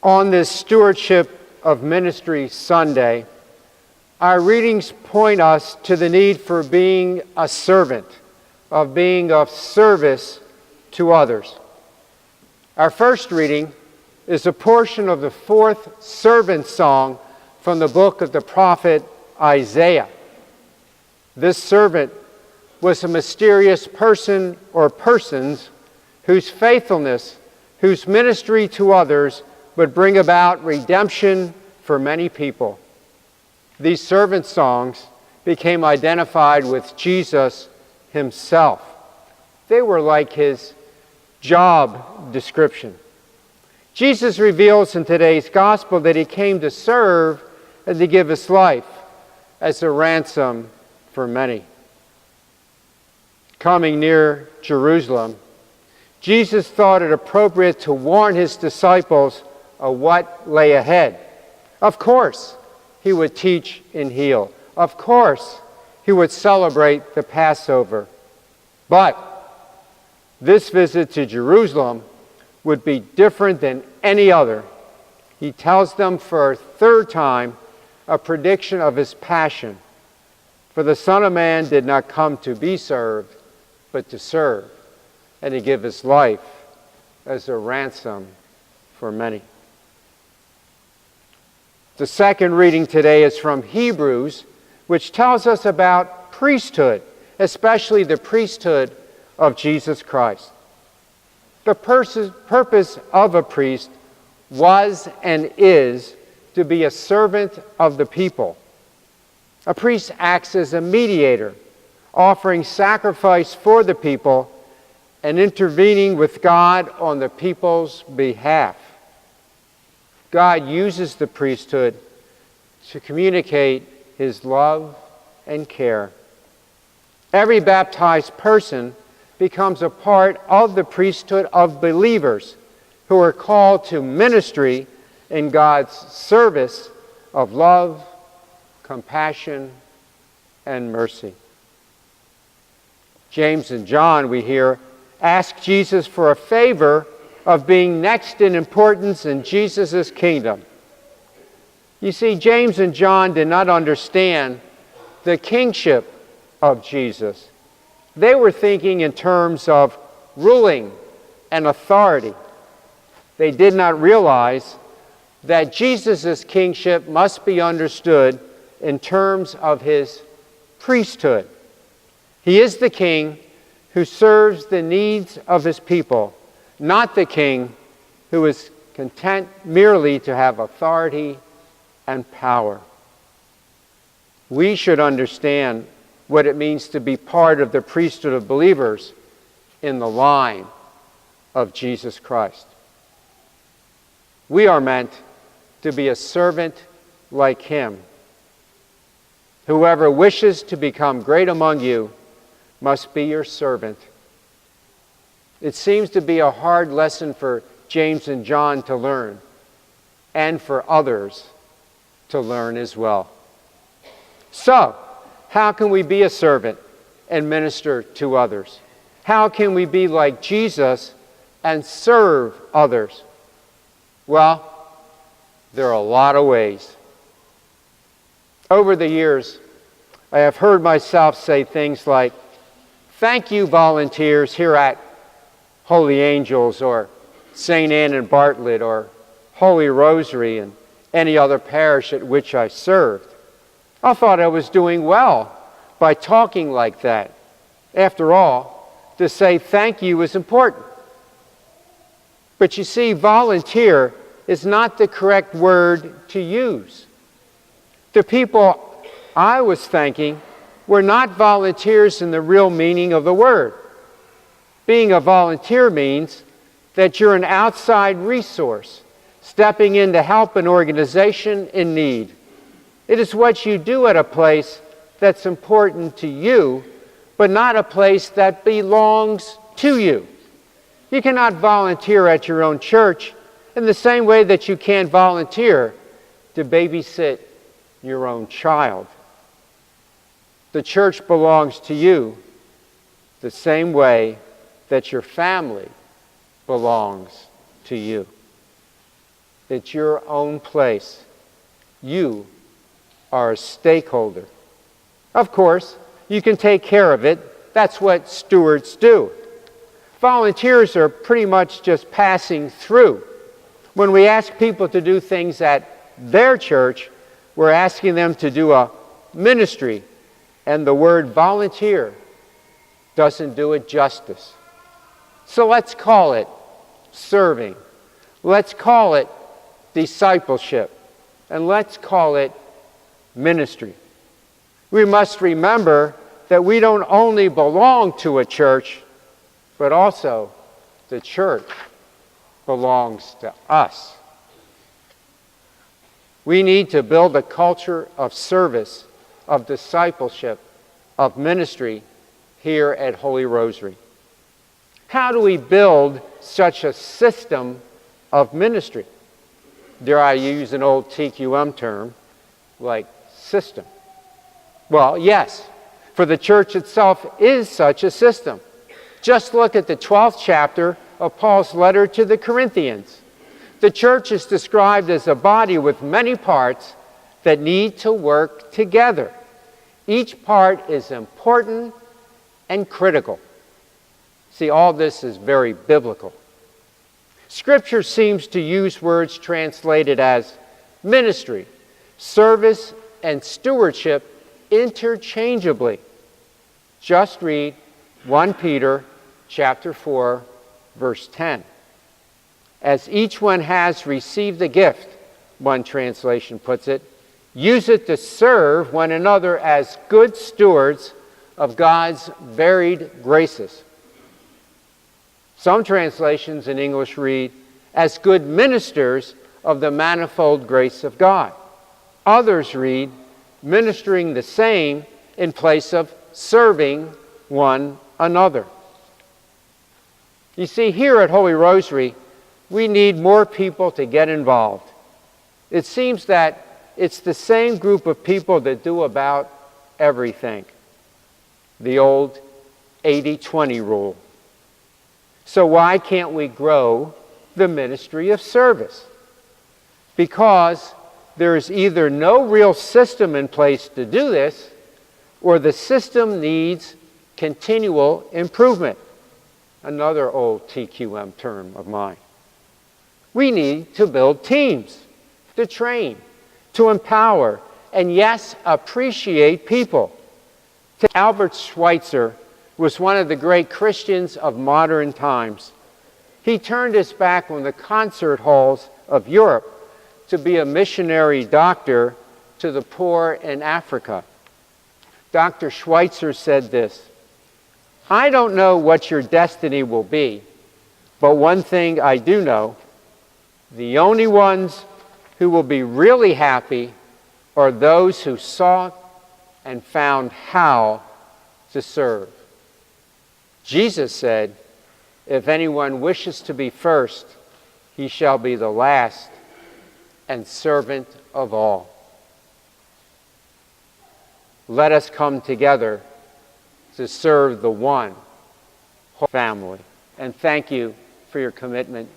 On this Stewardship of Ministry Sunday, our readings point us to the need for being a servant, of being of service to others. Our first reading is a portion of the fourth servant song from the book of the prophet Isaiah. This servant was a mysterious person or persons whose faithfulness, whose ministry to others would bring about redemption for many people. These servant songs became identified with Jesus himself. They were like his job description. Jesus reveals in today's gospel that he came to serve and to give his life as a ransom for many. Coming near Jerusalem, Jesus thought it appropriate to warn his disciples of what lay ahead. Of course, he would teach and heal. Of course, he would celebrate the Passover. But this visit to Jerusalem would be different than any other. He tells them for a third time a prediction of his passion. For the Son of Man did not come to be served, but to serve, and to give his life as a ransom for many. The second reading today is from Hebrews, which tells us about priesthood, especially the priesthood of Jesus Christ. The purpose of a priest was and is to be a servant of the people. A priest acts as a mediator, offering sacrifice for the people and intervening with God on the people's behalf. God uses the priesthood to communicate his love and care. Every baptized person becomes a part of the priesthood of believers who are called to ministry in God's service of love, compassion, and mercy. James and John, we hear, ask Jesus for a favor of being next in importance in Jesus' kingdom. You see, James and John did not understand the kingship of Jesus. They were thinking in terms of ruling and authority. They did not realize that Jesus' kingship must be understood in terms of his priesthood. He is the king who serves the needs of his people, not the king who is content merely to have authority and power. We should understand what it means to be part of the priesthood of believers in the line of Jesus Christ. We are meant to be a servant like him. Whoever wishes to become great among you must be your servant. It seems to be a hard lesson for James and John to learn, and for others to learn as well. So, how can we be a servant and minister to others? How can we be like Jesus and serve others? Well, there are a lot of ways. Over the years, I have heard myself say things like, "Thank you, volunteers here at Holy Angels or St. Anne and Bartlett or Holy Rosary and any other parish at which I served." I thought I was doing well by talking like that. After all, to say thank you is important. But you see, volunteer is not the correct word to use. The people I was thanking were not volunteers in the real meaning of the word. Being a volunteer means that you're an outside resource, stepping in to help an organization in need. It is what you do at a place that's important to you, but not a place that belongs to you. You cannot volunteer at your own church in the same way that you can't volunteer to babysit your own child. The church belongs to you the same way that your family belongs to you. It's your own place. You are a stakeholder. Of course, you can take care of it. That's what stewards do. Volunteers are pretty much just passing through. When we ask people to do things at their church, we're asking them to do a ministry, and the word volunteer doesn't do it justice. So let's call it serving. Let's call it discipleship. And let's call it ministry. We must remember that we don't only belong to a church, but also the church belongs to us. We need to build a culture of service, of discipleship, of ministry here at Holy Rosary. How do we build such a system of ministry? Dare I use an old TQM term, like system? Well, yes, for the church itself is such a system. Just look at the 12th chapter of Paul's letter to the Corinthians. The church is described as a body with many parts that need to work together. Each part is important and critical. See, all this is very biblical. Scripture seems to use words translated as ministry, service, and stewardship interchangeably. Just read 1 Peter chapter 4, verse 10. As each one has received a gift, one translation puts it, use it to serve one another as good stewards of God's varied graces. Some translations in English read, as good ministers of the manifold grace of God. Others read, ministering the same in place of serving one another. You see, here at Holy Rosary, we need more people to get involved. It seems that it's the same group of people that do about everything. The old 80-20 rule. So why can't we grow the ministry of service? Because there is either no real system in place to do this, or the system needs continual improvement. Another old TQM term of mine. We need to build teams, to train, to empower, and yes, appreciate people. Albert Schweitzer was one of the great Christians of modern times. He turned his back on the concert halls of Europe to be a missionary doctor to the poor in Africa. Dr. Schweitzer said this, I don't know what your destiny will be, but one thing I do know, the only ones who will be really happy are those who sought and found how to serve. Jesus said, if anyone wishes to be first, he shall be the last and servant of all. Let us come together to serve the one whole family. And thank you for your commitment